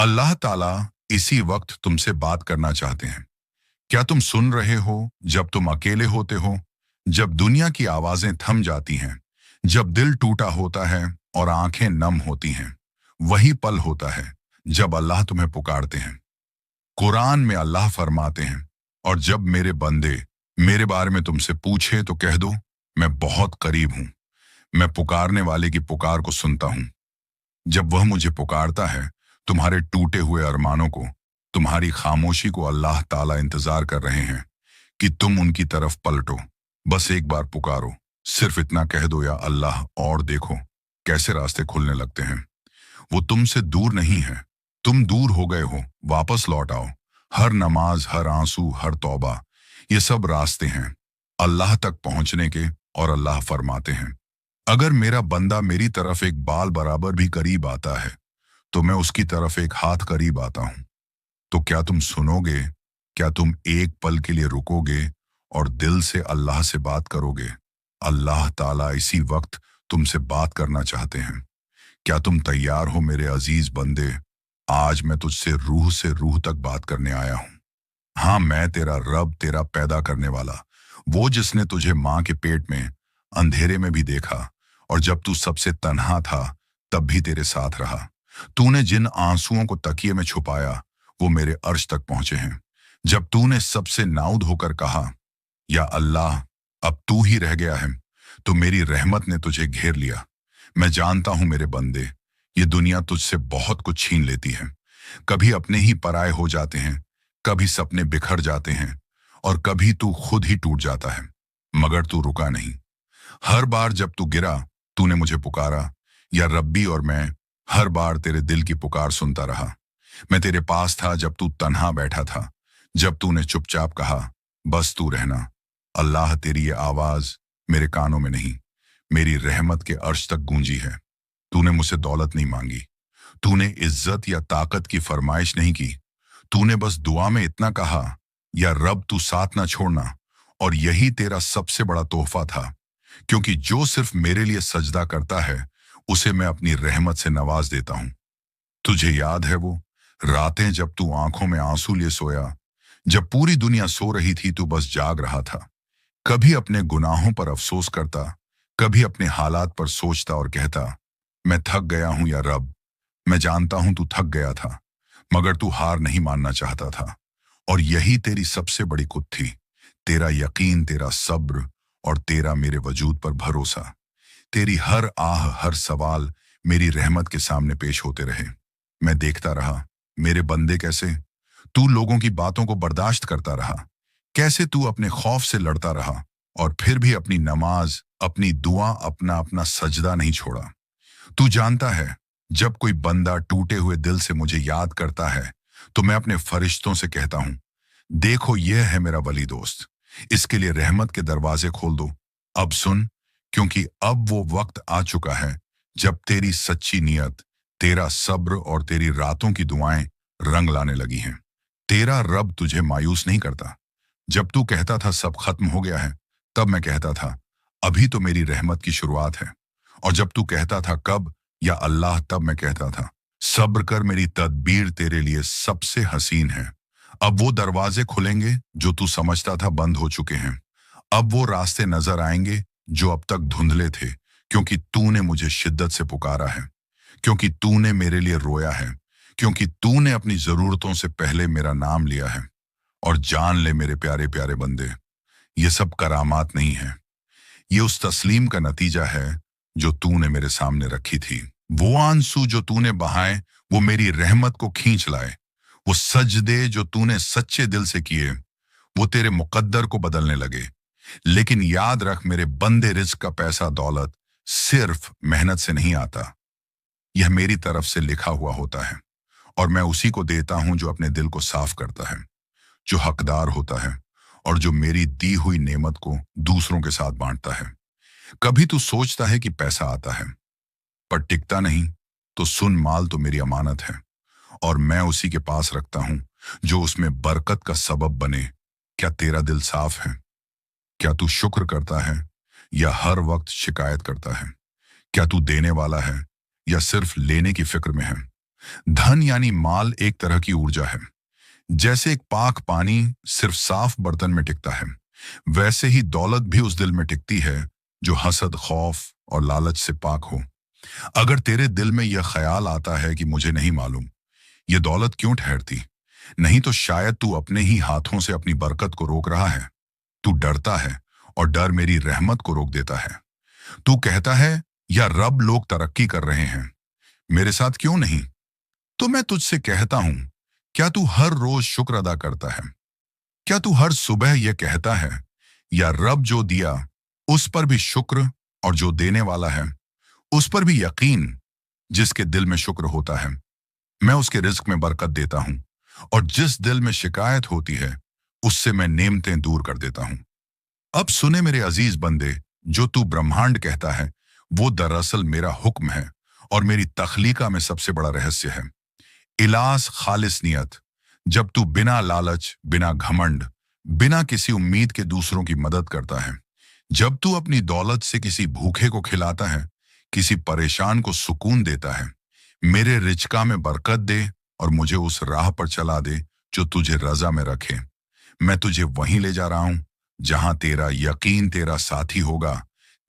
अल्लाह ताला इसी वक्त तुमसे बात करना चाहते हैं। क्या तुम सुन रहे हो? जब तुम अकेले होते हो, जब दुनिया की आवाजें थम जाती हैं, जब दिल टूटा होता है और आंखें नम होती हैं, वही पल होता है जब अल्लाह तुम्हें पुकारते हैं। कुरान में अल्लाह फरमाते हैं, और जब मेरे बंदे मेरे बारे में तुमसे पूछे तो कह दो, मैं बहुत करीब हूं। मैं पुकारने वाले की पुकार को सुनता हूं। जब वह मुझे पुकारता है, तुम्हारे टूटे हुए अरमानों को, तुम्हारी खामोशी को अल्लाह ताला इंतजार कर रहे हैं कि तुम उनकी तरफ पलटो। बस एक बार पुकारो, सिर्फ इतना कह दो, या अल्लाह, और देखो कैसे रास्ते खुलने लगते हैं। वो तुमसे दूर नहीं है, तुम दूर हो गए हो। वापस लौट आओ। हर नमाज, हर आंसू, हर तौबा, ये सब रास्ते हैं अल्लाह तक पहुंचने के। और अल्लाह फरमाते हैं, अगर मेरा बंदा मेरी तरफ एक बाल बराबर भी करीब आता है, तो मैं उसकी तरफ एक हाथ करीब आता हूं। तो क्या तुम सुनोगे? क्या तुम एक पल के लिए रुकोगे और दिल से अल्लाह से बात करोगे? अल्लाह ताला इसी वक्त तुमसे बात करना चाहते हैं। क्या तुम तैयार हो मेरे अजीज बंदे? आज मैं तुझसे रूह तक बात करने आया हूं। हाँ, मैं तेरा रब, तेरा पैदा करने वाला, वो जिसने तुझे मां के पेट में अंधेरे में भी देखा, और जब तू सबसे तन्हा था तब भी तेरे साथ रहा। तूने जिन आंसुओं को तकिए में छुपाया, वो मेरे अर्श तक पहुंचे हैं। जब तूने सबसे नाउद होकर कहा, या अल्लाह, अब तू ही रह गया है, तो मेरी रहमत ने तुझे घेर लिया। मैं जानता हूं मेरे बंदे, ये दुनिया तुझसे बहुत कुछ छीन लेती है। कभी अपने ही पराये हो जाते हैं, कभी सपने बिखर जाते हैं, और कभी तू खुद ही टूट जाता है। मगर तू रुका नहीं। हर बार जब तू गिरा, तूने मुझे पुकारा, या रब्बी, और मैं हर बार तेरे दिल की पुकार सुनता रहा। मैं तेरे पास था जब तू तन्हा बैठा था, जब तूने चुपचाप कहा, बस तू रहना। अल्लाह, तेरी ये आवाज मेरे कानों में नहीं, मेरी रहमत के अर्श तक गूंजी है। तूने मुझसे दौलत नहीं मांगी, तूने इज्जत या ताकत की फरमाइश नहीं की। तूने बस दुआ में इतना कहा, या रब, तू साथ ना छोड़ना। और यही तेरा सबसे बड़ा तोहफा था, क्योंकि जो सिर्फ मेरे लिए सजदा करता है, उसे मैं अपनी रहमत से नवाज देता हूं। तुझे याद है वो रातें जब तू आंखों में आंसू लिए सोया, जब पूरी दुनिया सो रही थी, तू बस जाग रहा था। कभी अपने गुनाहों पर अफसोस करता, कभी अपने हालात पर सोचता और कहता, मैं थक गया हूं या रब। मैं जानता हूं तू थक गया था, मगर तू हार नहीं मानना चाहता था। और यही तेरी सबसे बड़ी कुत थी, तेरा यकीन, तेरा सब्र, और तेरा मेरे वजूद पर भरोसा। तेरी हर आह, हर सवाल मेरी रहमत के सामने पेश होते रहे। मैं देखता रहा, मेरे बंदे, कैसे तू लोगों की बातों को बर्दाश्त करता रहा, कैसे तू अपने खौफ से लड़ता रहा, और फिर भी अपनी नमाज, अपनी दुआ, अपना अपना सजदा नहीं छोड़ा। तू जानता है, जब कोई बंदा टूटे हुए दिल से मुझे याद करता है, तो मैं अपने फरिश्तों से कहता हूं, देखो यह है मेरा वली दोस्त, इसके लिए रहमत के दरवाजे खोल दो। अब सुन, क्योंकि अब वो वक्त आ चुका है जब तेरी सच्ची नियत, तेरा सब्र और तेरी रातों की दुआएं रंग लाने लगी हैं। तेरा रब तुझे मायूस नहीं करता। जब तू कहता था सब खत्म हो गया है, तब मैं कहता था, अभी तो मेरी रहमत की शुरुआत है। और जब तू कहता था कब, या अल्लाह, तब मैं कहता था, सब्र कर, मेरी तदबीर तेरे लिए सबसे हसीन है। अब वो दरवाजे खुलेंगे जो तू समझता था बंद हो चुके हैं। अब वो रास्ते नजर आएंगे जो अब तक धुंधले थे, क्योंकि तूने मुझे शिद्दत से पुकारा है, क्योंकि तूने मेरे लिए रोया है, क्योंकि तूने अपनी जरूरतों से पहले मेरा नाम लिया है। और जान ले मेरे प्यारे प्यारे बंदे, ये सब करामात नहीं है, ये उस तस्लीम का नतीजा है जो तूने मेरे सामने रखी थी। वो आंसू जो तूने बहाए, वो मेरी रहमत को खींच लाए। वो सजदे जो तूने सच्चे दिल से किए, वो तेरे मुकद्दर को बदलने लगे। लेकिन याद रख मेरे बंदे, रिज्क का पैसा, दौलत सिर्फ मेहनत से नहीं आता। यह मेरी तरफ से लिखा हुआ होता है, और मैं उसी को देता हूं जो अपने दिल को साफ करता है, जो हकदार होता है, और जो मेरी दी हुई नेमत को दूसरों के साथ बांटता है। कभी तू सोचता है कि पैसा आता है पर टिकता नहीं, तो सुन, माल तो मेरी अमानत है, और मैं उसी के पास रखता हूं जो उसमें बरकत का सबब बने। क्या तेरा दिल साफ है? क्या तू शुक्र करता है या हर वक्त शिकायत करता है? क्या तू देने वाला है या सिर्फ लेने की फिक्र में है? धन यानी माल एक तरह की ऊर्जा है। जैसे एक पाक पानी सिर्फ साफ बर्तन में टिकता है, वैसे ही दौलत भी उस दिल में टिकती है जो हसद, खौफ और लालच से पाक हो। अगर तेरे दिल में यह ख्याल आता है कि मुझे नहीं मालूम ये दौलत क्यों ठहरती, नहीं तो शायद तू अपने ही हाथों से अपनी बरकत को रोक रहा है। तू डरता है और डर मेरी रहमत को रोक देता है। तू कहता है या रब लोग तरक्की कर रहे हैं, मेरे साथ क्यों नहीं? तो मैं तुझसे कहता हूं, क्या तू हर रोज शुक्र अदा करता है? क्या तू हर सुबह यह कहता है या रब जो दिया उस पर भी शुक्र, और जो देने वाला है उस पर भी यकीन? जिसके दिल में शुक्र होता है मैं उसके रिज्क में बरकत देता हूं, और जिस दिल में शिकायत होती है उससे मैं नेमतें दूर कर देता हूं। अब सुने मेरे अजीज बंदे, जो तू ब्रह्मांड कहता है वो दरअसल मेरा हुक्म है और मेरी तख्लीका में सबसे बड़ा रहस्य है। इलास खालिस नियत। जब तू बिना लालच, बिना घमंड, बिना किसी उम्मीद के दूसरों की मदद करता है, जब तू अपनी दौलत से किसी भूखे को खिलाता है, किसी परेशान को सुकून देता है, मेरे रिजका में बरकत दे और मुझे उस राह पर चला दे जो तुझे रजा में रखे। मैं तुझे वहीं ले जा रहा हूं जहां तेरा यकीन तेरा साथी होगा,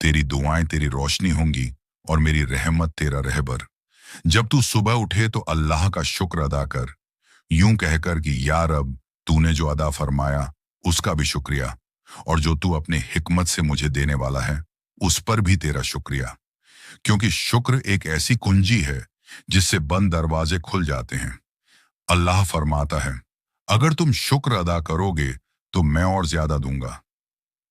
तेरी दुआएं तेरी रोशनी होंगी और मेरी रहमत तेरा रहबर। जब तू सुबह उठे तो अल्लाह का शुक्र अदा कर, यूं कहकर कि या रब, तूने जो अदा फरमाया उसका भी शुक्रिया, और जो तू अपने हिकमत से मुझे देने वाला है उस पर भी तेरा शुक्रिया। क्योंकि शुक्र एक ऐसी कुंजी है जिससे बंद दरवाजे खुल जाते हैं। अल्लाह फरमाता है, अगर तुम शुक्र अदा करोगे तो मैं और ज्यादा दूंगा।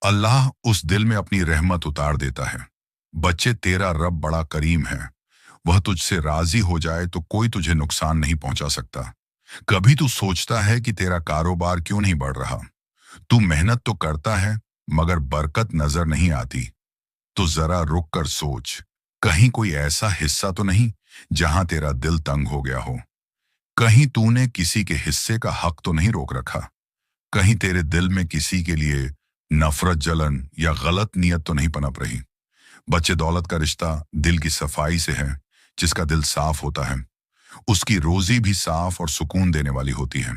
अल्लाह उस दिल में अपनी रहमत उतार देता है। बच्चे, तेरा रब बड़ा करीम है। वह तुझसे राजी हो जाए तो कोई तुझे नुकसान नहीं पहुंचा सकता। कभी तू सोचता है कि तेरा कारोबार क्यों नहीं बढ़ रहा? तू मेहनत तो करता है मगर बरकत नजर नहीं आती। तो जरा रुक कर सोच, कहीं कोई ऐसा हिस्सा तो नहीं जहां तेरा दिल तंग हो गया हो? कहीं तूने किसी के हिस्से का हक तो नहीं रोक रखा? कहीं तेरे दिल में किसी के लिए नफरत, जलन या गलत नियत तो नहीं पनप रही? बच्चे, दौलत का रिश्ता दिल की सफाई से है। जिसका दिल साफ होता है उसकी रोजी भी साफ और सुकून देने वाली होती है।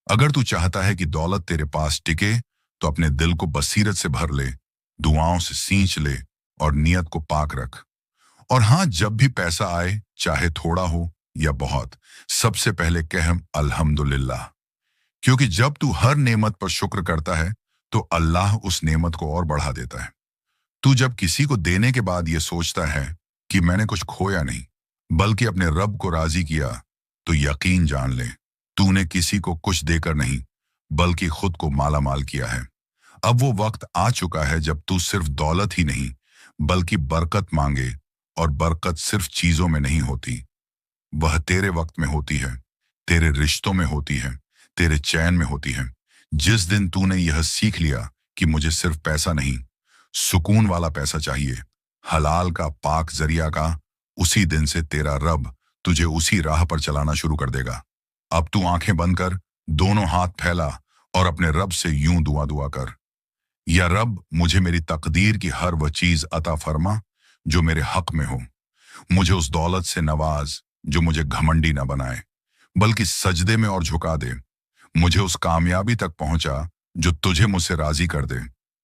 अगर तू चाहता है कि दौलत तेरे पास टिके तो अपने दिल को बसीरत से भर ले, दुआओं से सींच ले और नियत को पाक रख। और हाँ, जब भी पैसा आए, चाहे थोड़ा हो या बहुत, सबसे पहले कह अल्हम्दुलिल्लाह। क्योंकि जब तू हर नेमत पर शुक्र करता है तो अल्लाह उस नेमत को और बढ़ा देता है। तू जब किसी को देने के बाद ये सोचता है कि मैंने कुछ खोया नहीं बल्कि अपने रब को राजी किया, तो यकीन जान ले, तूने किसी को कुछ देकर नहीं बल्कि खुद को माला माल किया है। अब वो वक्त आ चुका है जब तू सिर्फ दौलत ही नहीं बल्कि बरकत मांगे, और बरकत सिर्फ चीजों में नहीं होती, वह तेरे वक्त में होती है, तेरे रिश्तों में होती है, तेरे चैन में होती है। जिस दिन तूने यह सीख लिया कि मुझे सिर्फ पैसा नहीं, सुकून वाला पैसा चाहिए, हलाल का, पाक जरिया का, उसी दिन से तेरा रब तुझे उसी राह पर चलाना शुरू कर देगा। अब तू आंखें बंद कर, दोनों हाथ फैला और अपने रब से यूं दुआ दुआ कर, या रब, मुझे मेरी तकदीर की हर वह चीज अता फरमा जो मेरे हक में हो। मुझे उस दौलत से नवाज जो मुझे घमंडी न बनाए बल्कि सजदे में और झुका दे। मुझे उस कामयाबी तक पहुंचा जो तुझे मुझसे राजी कर दे,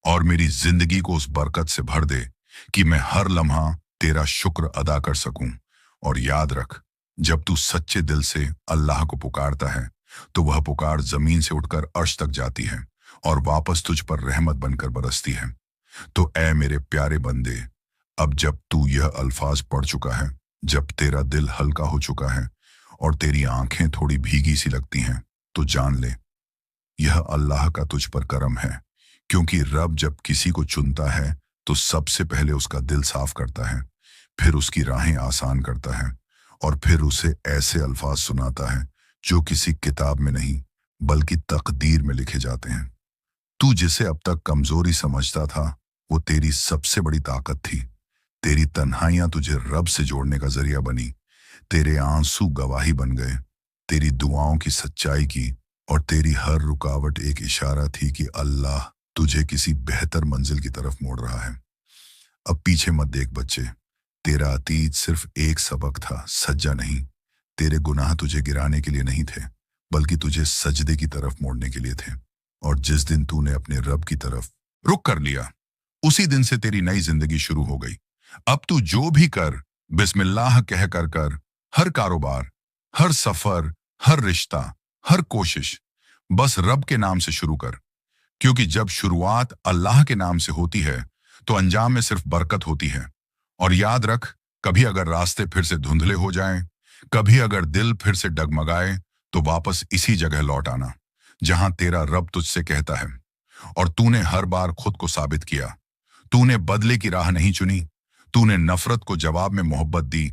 और मेरी जिंदगी को उस बरकत से भर दे कि मैं हर लम्हा तेरा शुक्र अदा कर सकूं। और याद रख, जब तू सच्चे दिल से अल्लाह को पुकारता है तो वह पुकार जमीन से उठकर अर्श तक जाती है और वापस तुझ पर रहमत बनकर बरसती है। तो ऐ मेरे प्यारे बंदे, अब जब तू यह अल्फाज पढ़ चुका है, जब तेरा दिल हल्का हो चुका है और तेरी आंखें थोड़ी भीगी सी लगती हैं, तो जान ले, यह अल्लाह का तुझ पर करम है। क्योंकि रब जब किसी को चुनता है तो सबसे पहले उसका दिल साफ करता है, फिर उसकी राहें आसान करता है, और फिर उसे ऐसे अल्फाज सुनाता है जो किसी किताब में नहीं बल्कि तकदीर में लिखे जाते हैं। तू जिसे अब तक कमजोरी समझता था वो तेरी सबसे बड़ी ताकत थी। तेरी तन्हाइयां तुझे रब से जोड़ने का जरिया बनी, तेरे आंसू गवाही बन गए, तेरी दुआओं की सच्चाई की, और तेरी हर रुकावट एक इशारा थी कि अल्लाह तुझे किसी बेहतर मंजिल की तरफ मोड़ रहा है। अब पीछे मत देख बच्चे, तेरा अतीत सिर्फ एक सबक था, सज्जा नहीं। तेरे गुनाह तुझे गिराने के लिए नहीं थे, बल्कि तुझे सजदे की तरफ मोड़ने के लिए थे। और जिस दिन तूने अपने रब की तरफ रुख कर लिया, उसी दिन से तेरी नई जिंदगी शुरू हो गई। अब तू जो भी कर, बिस्मिल्लाह कह कर। हर कारोबार, हर सफर, हर रिश्ता, हर कोशिश बस रब के नाम से शुरू कर। क्योंकि जब शुरुआत अल्लाह के नाम से होती है तो अंजाम में सिर्फ बरकत होती है। और याद रख, कभी अगर रास्ते फिर से धुंधले हो जाएं, कभी अगर दिल फिर से डगमगाए, तो वापस इसी जगह लौट आना जहां तेरा रब तुझसे कहता है। और तूने हर बार खुद को साबित किया। तूने बदले की राह नहीं चुनी, तूने नफरत को जवाब में मोहब्बत दी,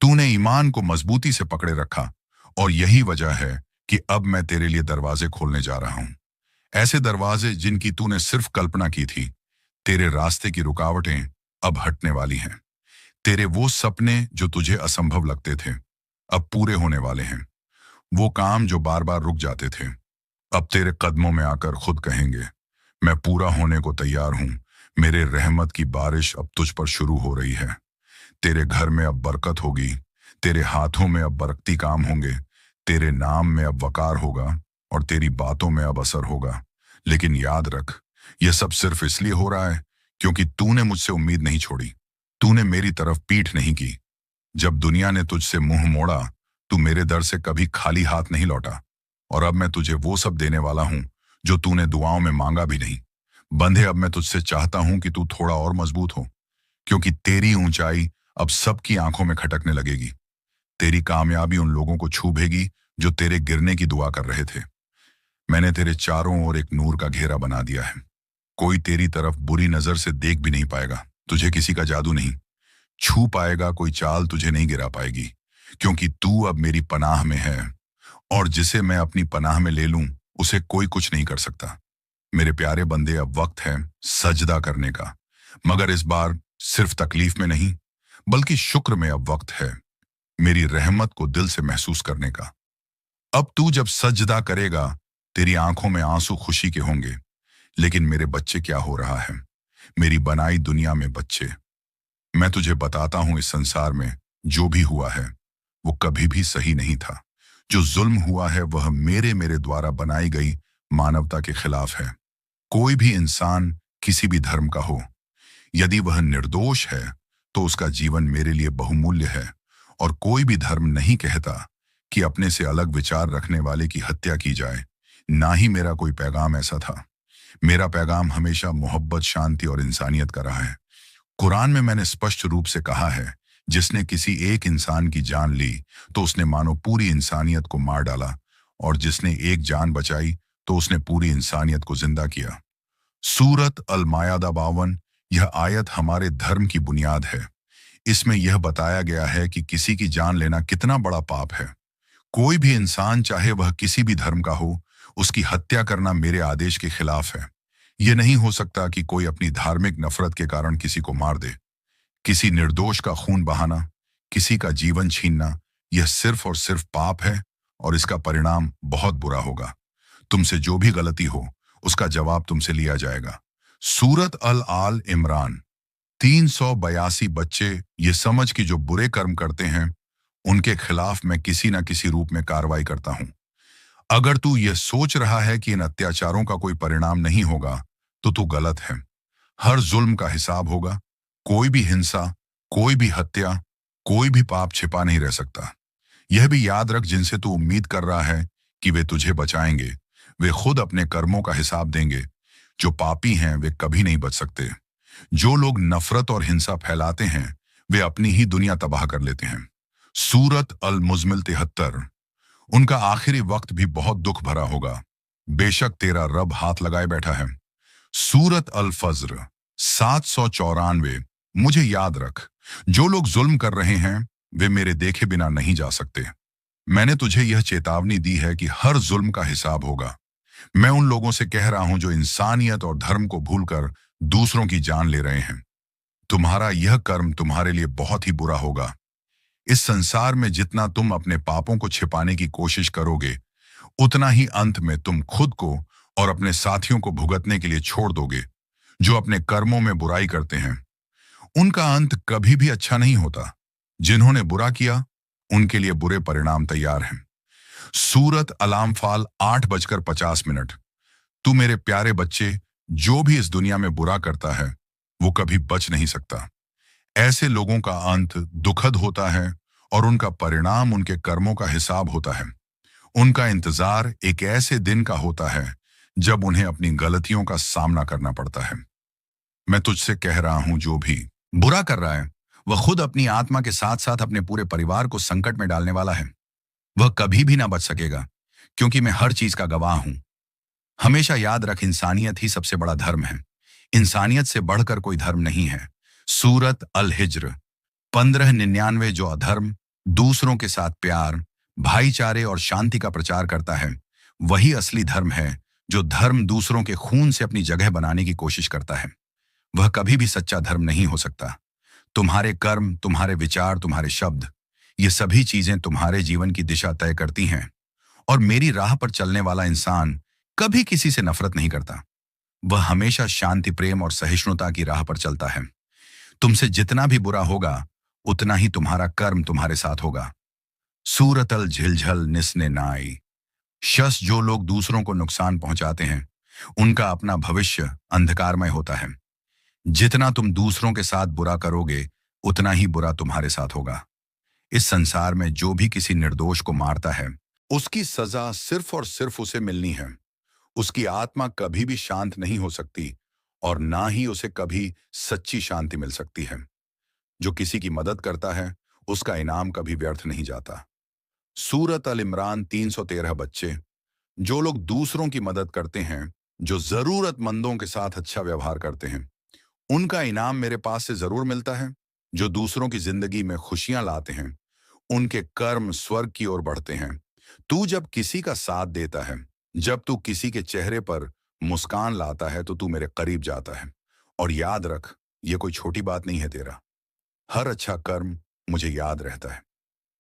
तूने ईमान को मजबूती से पकड़े रखा। और यही वजह है कि अब मैं तेरे लिए दरवाजे खोलने जा रहा हूं, ऐसे दरवाजे जिनकी तूने सिर्फ कल्पना की थी। तेरे रास्ते की रुकावटें अब हटने वाली हैं। तेरे वो सपने जो तुझे असंभव लगते थे, अब पूरे होने वाले हैं। वो काम जो बार बार रुक जाते थे, अब तेरे कदमों में आकर खुद कहेंगे, मैं पूरा होने को तैयार हूं। मेरे रहमत की बारिश अब तुझ पर शुरू हो रही है। तेरे घर में अब बरकत होगी, तेरे हाथों में अब बरकती काम होंगे, तेरे नाम में अब वकार होगा और तेरी बातों में अब असर होगा। लेकिन याद रख, यह सब सिर्फ इसलिए हो रहा है क्योंकि तूने मुझसे उम्मीद नहीं छोड़ी, तूने मेरी तरफ पीठ नहीं की। जब दुनिया ने तुझसे मुंह मोड़ा, तू मेरे दर से कभी खाली हाथ नहीं लौटा। और अब मैं तुझे वो सब देने वाला हूं जो तूने दुआओं में मांगा भी नहीं। बंधे, अब मैं तुझसे चाहता हूं कि तू थोड़ा और मजबूत हो, क्योंकि तेरी ऊंचाई अब सबकी आंखों में खटकने लगेगी। तेरी कामयाबी उन लोगों को छूभेगी जो तेरे गिरने की दुआ कर रहे थे। मैंने तेरे चारों ओर एक नूर का घेरा बना दिया है। कोई तेरी तरफ बुरी नजर से देख भी नहीं पाएगा। तुझे किसी का जादू नहीं छू पाएगा, कोई चाल तुझे नहीं गिरा पाएगी, क्योंकि तू अब मेरी पनाह में है। और जिसे मैं अपनी पनाह में ले लूं, उसे कोई कुछ नहीं कर सकता। मेरे प्यारे बंदे, अब वक्त है सजदा करने का, मगर इस बार सिर्फ तकलीफ में नहीं, बल्कि शुक्र में अब वक्त है मेरी रहमत को दिल से महसूस करने का। अब तू जब सजदा करेगा, तेरी आंखों में आंसू खुशी के होंगे। लेकिन मेरे बच्चे, क्या हो रहा है? मेरी बनाई दुनिया में बच्चे, मैं तुझे बताता हूं, इस संसार में जो भी हुआ है वो कभी भी सही नहीं था। जो जुल्म हुआ है वह मेरे द्वारा बनाई गई मानवता के खिलाफ है। कोई भी इंसान किसी भी धर्म का हो, यदि वह निर्दोष है तो उसका जीवन मेरे लिए बहुमूल्य है। और कोई भी धर्म नहीं कहता कि अपने से अलग विचार रखने वाले की हत्या की जाए। ना ही मेरा कोई पैगाम ऐसा था। मेरा पैगाम हमेशा मोहब्बत, शांति और इंसानियत का रहा है। कुरान में मैंने स्पष्ट रूप से कहा है, जिसने किसी एक इंसान की जान ली तो उसने मानो पूरी इंसानियत को मार डाला, और जिसने एक जान बचाई तो उसने पूरी इंसानियत को जिंदा किया। सूरत अल मायादा 52, यह आयत हमारे धर्म की बुनियाद है। इसमें यह बताया गया है कि किसी की जान लेना कितना बड़ा पाप है। कोई भी इंसान, चाहे वह किसी भी धर्म का हो, उसकी हत्या करना मेरे आदेश के खिलाफ है। यह नहीं हो सकता कि कोई अपनी धार्मिक नफरत के कारण किसी को मार दे। किसी निर्दोष का खून बहाना, किसी का जीवन छीनना, यह सिर्फ और सिर्फ पाप है, और इसका परिणाम बहुत बुरा होगा। तुमसे जो भी गलती हो, उसका जवाब तुमसे लिया जाएगा। सूरत अल आल इमरान 382। बच्चे, ये समझ कि जो बुरे कर्म करते हैं उनके खिलाफ मैं किसी न किसी रूप में कार्रवाई करता हूं। अगर तू यह सोच रहा है कि इन अत्याचारों का कोई परिणाम नहीं होगा, तो तू गलत है। हर जुल्म का हिसाब होगा। कोई भी हिंसा, कोई भी हत्या, कोई भी पाप छिपा नहीं रह सकता। यह भी याद रख, जिनसे तू उम्मीद कर रहा है कि वे तुझे बचाएंगे, वे खुद अपने कर्मों का हिसाब देंगे। जो पापी हैं वे कभी नहीं बच सकते। जो लोग नफरत और हिंसा फैलाते हैं वे अपनी ही दुनिया तबाह कर लेते हैं। सूरत अल मुज़मिल 73, उनका आखिरी वक्त भी बहुत दुख भरा होगा। बेशक तेरा रब हाथ लगाए बैठा है। सूरत अल फज्र 794, मुझे याद रख, जो लोग जुल्म कर रहे हैं वे मेरे देखे बिना नहीं जा सकते। मैंने तुझे यह चेतावनी दी है कि हर जुल्म का हिसाब होगा। मैं उन लोगों से कह रहा हूं जो इंसानियत और धर्म को भूलकर दूसरों की जान ले रहे हैं। तुम्हारा यह कर्म तुम्हारे लिए बहुत ही बुरा होगा। इस संसार में जितना तुम अपने पापों को छिपाने की कोशिश करोगे, उतना ही अंत में तुम खुद को और अपने साथियों को भुगतने के लिए छोड़ दोगे। जो अपने कर्मों में बुराई करते हैं उनका अंत कभी भी अच्छा नहीं होता। जिन्होंने बुरा किया उनके लिए बुरे परिणाम तैयार हैं। सूरत अलामफाल 8:50। तू मेरे प्यारे बच्चे, जो भी इस दुनिया में बुरा करता है वो कभी बच नहीं सकता। ऐसे लोगों का अंत दुखद होता है और उनका परिणाम उनके कर्मों का हिसाब होता है। उनका इंतजार एक ऐसे दिन का होता है जब उन्हें अपनी गलतियों का सामना करना पड़ता है। मैं तुझसे कह रहा हूं, जो भी बुरा कर रहा है वह खुद अपनी आत्मा के साथ साथ अपने पूरे परिवार को संकट में डालने वाला है। वह कभी भी ना बच सकेगा, क्योंकि मैं हर चीज का गवाह हूं। हमेशा याद रख, इंसानियत ही सबसे बड़ा धर्म है। इंसानियत से बढ़कर कोई धर्म नहीं है। सूरत अल हिज्र 1599। जो अधर्म दूसरों के साथ प्यार, भाईचारे और शांति का प्रचार करता है, वही असली धर्म है। जो धर्म दूसरों के खून से अपनी जगह बनाने की कोशिश करता है, वह कभी भी सच्चा धर्म नहीं हो सकता। तुम्हारे कर्म, तुम्हारे विचार, तुम्हारे शब्द, ये सभी चीजें तुम्हारे जीवन की दिशा तय करती हैं। और मेरी राह पर चलने वाला इंसान कभी किसी से नफरत नहीं करता। वह हमेशा शांति, प्रेम और सहिष्णुता की राह पर चलता है। तुमसे जितना भी बुरा होगा, उतना ही तुम्हारा कर्म तुम्हारे साथ होगा। सूरतल झिलझल निस्ने नाई। शस, जो लोग दूसरों को नुकसान पहुंचाते हैं, उनका अपना भविष्य अंधकारमय होता है। जितना तुम दूसरों के साथ बुरा करोगे, उतना ही बुरा तुम्हारे साथ होगा। इस संसार में जो भी किसी निर्दोष को मारता है, उसकी सजा सिर्फ और सिर्फ उसे मिलनी है। उसकी आत्मा कभी भी शांत नहीं हो सकती और ना ही उसे कभी सच्ची शांति मिल सकती है। जो किसी की मदद करता है, उसका इनाम कभी व्यर्थ नहीं जाता। सूरत अल इमरान 313। बच्चे, जो लोग दूसरों की मदद करते हैं, जो जरूरतमंदों के साथ अच्छा व्यवहार करते हैं, उनका इनाम मेरे पास से जरूर मिलता है। जो दूसरों की जिंदगी में खुशियां लाते हैं, उनके कर्म स्वर्ग की ओर बढ़ते हैं। तू जब किसी का साथ देता है, जब तू किसी के चेहरे पर मुस्कान लाता है, तो तू मेरे करीब जाता है। और याद रख, ये कोई छोटी बात नहीं है। तेरा हर अच्छा कर्म मुझे याद रहता है।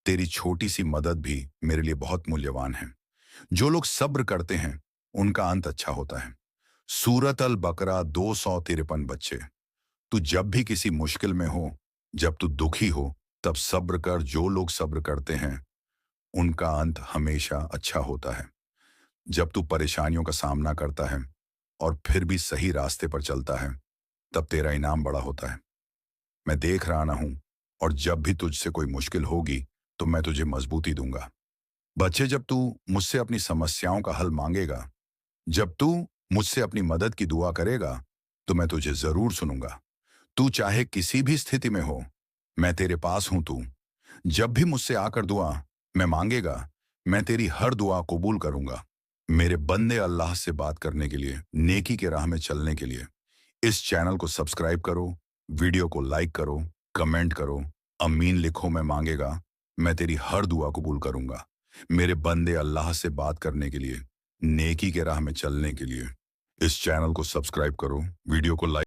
तेरी छोटी सी मदद भी मेरे लिए बहुत मूल्यवान है। जो लोग सब्र करते हैं, उनका अंत अच्छा होता है। सूरत अल बकरा 253। बच्चे, तू जब भी किसी मुश्किल में हो, जब तू दुखी हो, तब सब्र कर। जो लोग सब्र करते हैं, उनका अंत हमेशा अच्छा होता है। जब तू परेशानियों का सामना करता है और फिर भी सही रास्ते पर चलता है, तब तेरा इनाम बड़ा होता है। मैं देख रहा ना हूं, और जब भी तुझसे कोई मुश्किल होगी, तो मैं तुझे मजबूती दूंगा। बच्चे, जब तू मुझसे अपनी समस्याओं का हल मांगेगा, जब तू मुझसे अपनी मदद की दुआ करेगा, तो मैं तुझे जरूर सुनूंगा। तू चाहे किसी भी स्थिति में हो, मैं तेरे पास हूं। तू जब भी मुझसे आकर दुआ मैं मांगेगा, मैं तेरी हर दुआ कबूल करूंगा। मेरे बंदे, अल्लाह से बात करने के लिए, नेकी के राह में चलने के लिए इस चैनल को सब्सक्राइब करो, वीडियो को लाइक करो, कमेंट करो, अमीन लिखो। मैं मांगेगा, मैं तेरी हर दुआ कबूल करूंगा। मेरे बंदे, अल्लाह से बात करने के लिए, नेकी के राह में चलने के लिए इस चैनल को सब्सक्राइब करो, वीडियो को लाइक